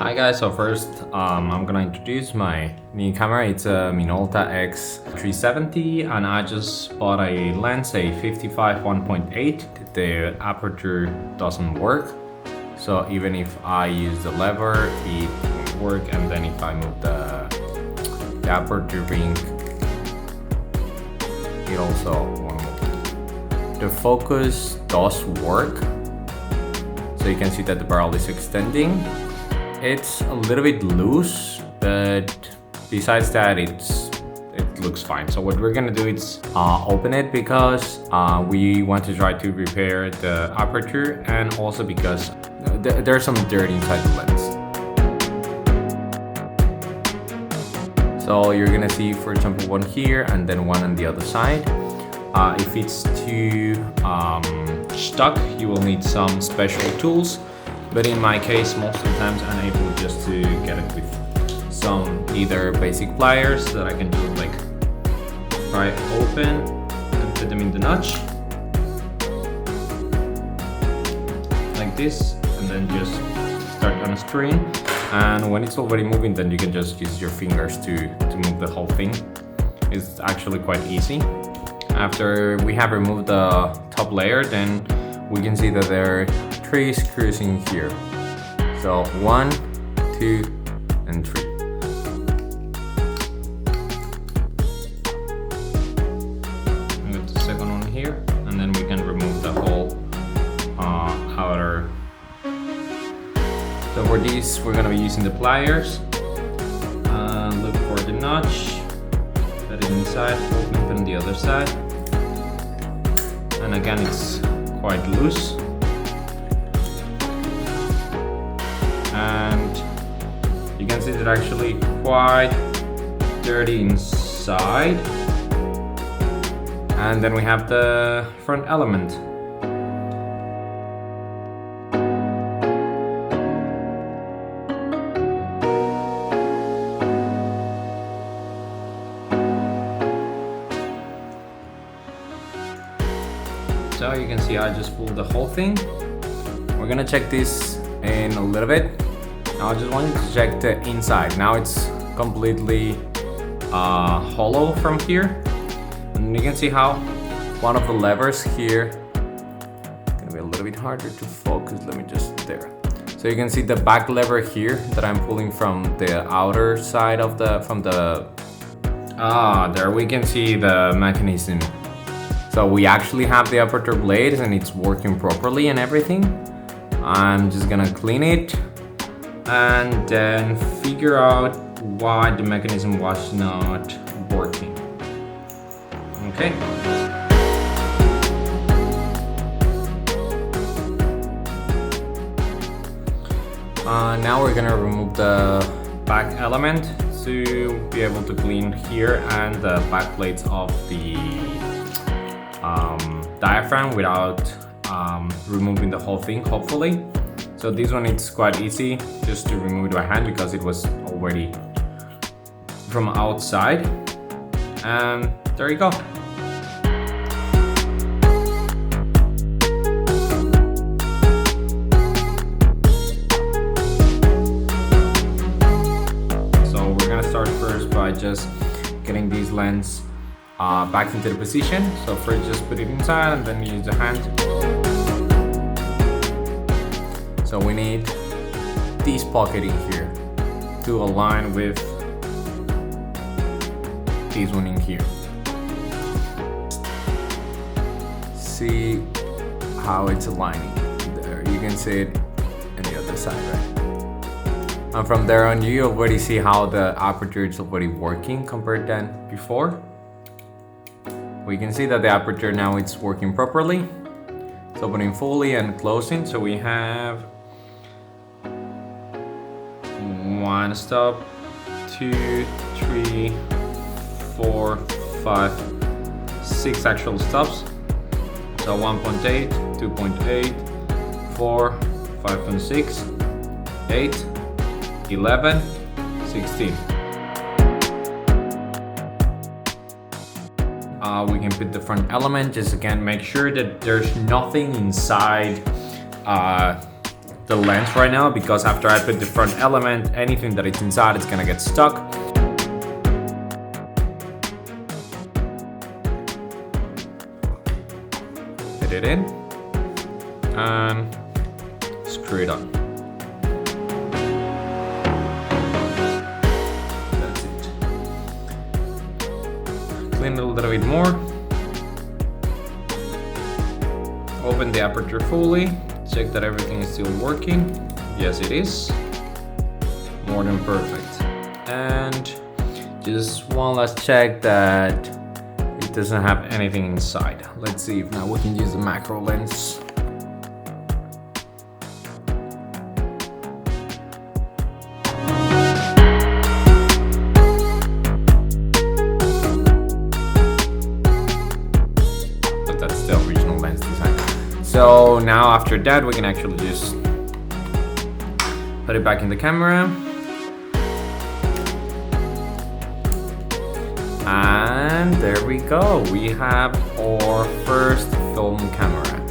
Hi guys, so first I'm gonna introduce my new camera. It's a Minolta X370 and I just bought a lens, a 55 1.8. The aperture doesn't work, so even if I use the lever it won't work, and then if I move the aperture ring it also won't move. The focus does work, so you can see that the barrel is extending. It's a little bit loose, but besides that, it looks fine. So what we're gonna do is open it because we want to try to repair the aperture, and also because there's some dirt inside the lens. So you're gonna see, for example, one here and then one on the other side. If it's too stuck, you will need some special tools. But in my case, most of the times I'm able just to get it with some either basic pliers that I can do like pry open and put them in the notch like this, and then just start unscrewing. And when it's already moving, then you can just use your fingers to move the whole thing. It's actually quite easy. After we have removed the top layer, then we can see that there are 3 screws in here. So 1, 2, and 3. We got the second one here, and then we can remove the whole outer. So for these, we're gonna be using the pliers. Look for the notch, put it inside, open it on the other side. And again, it's quite loose. And you can see that actually quite dirty inside. And then we have the front element. So you can see I just pulled the whole thing. We're gonna check this in a little bit. Now I just wanted to check the inside. Now it's completely hollow from here, and you can see how one of the levers here gonna be a little bit harder to focus. Let me just there. So you can see the back lever here that I'm pulling from the outer side of the there we can see the mechanism. So we actually have the aperture blade and it's working properly and everything. I'm just gonna clean it and then figure out why the mechanism was not working. Okay. Now we're gonna remove the back element to be able to clean here and the back plates of the diaphragm without removing the whole thing, hopefully. So this one, it's quite easy just to remove it by hand because it was already from outside. And there you go. So we're gonna start first by just getting these lens back into the position. So first just put it inside and then use the hand. So we need this pocket in here to align with this one in here. See how it's aligning there. You can see it on the other side, right? And from there on, you already see how the aperture is already working compared than before. We can see that the aperture now it's working properly. It's opening fully and closing. So we have 1 stop, 2, 3, 4, 5, 6 actual stops. So 1.8, 2.8, 4, 5.6, 8, 11, 16. We can put the front element. Just again, make sure that there's nothing inside the lens right now because after I put the front element, anything that is inside is gonna get stuck. Put it in and screw it on. That's it. Clean it a little bit more. Open the aperture fully. Check that everything is still working. Yes, it is. More than perfect. And just one last check that it doesn't have anything inside. Let's see if now we can use the macro lens. But that's the original lens design. So now after that, we can actually just put it back in the camera. And there we go. We have our first film camera.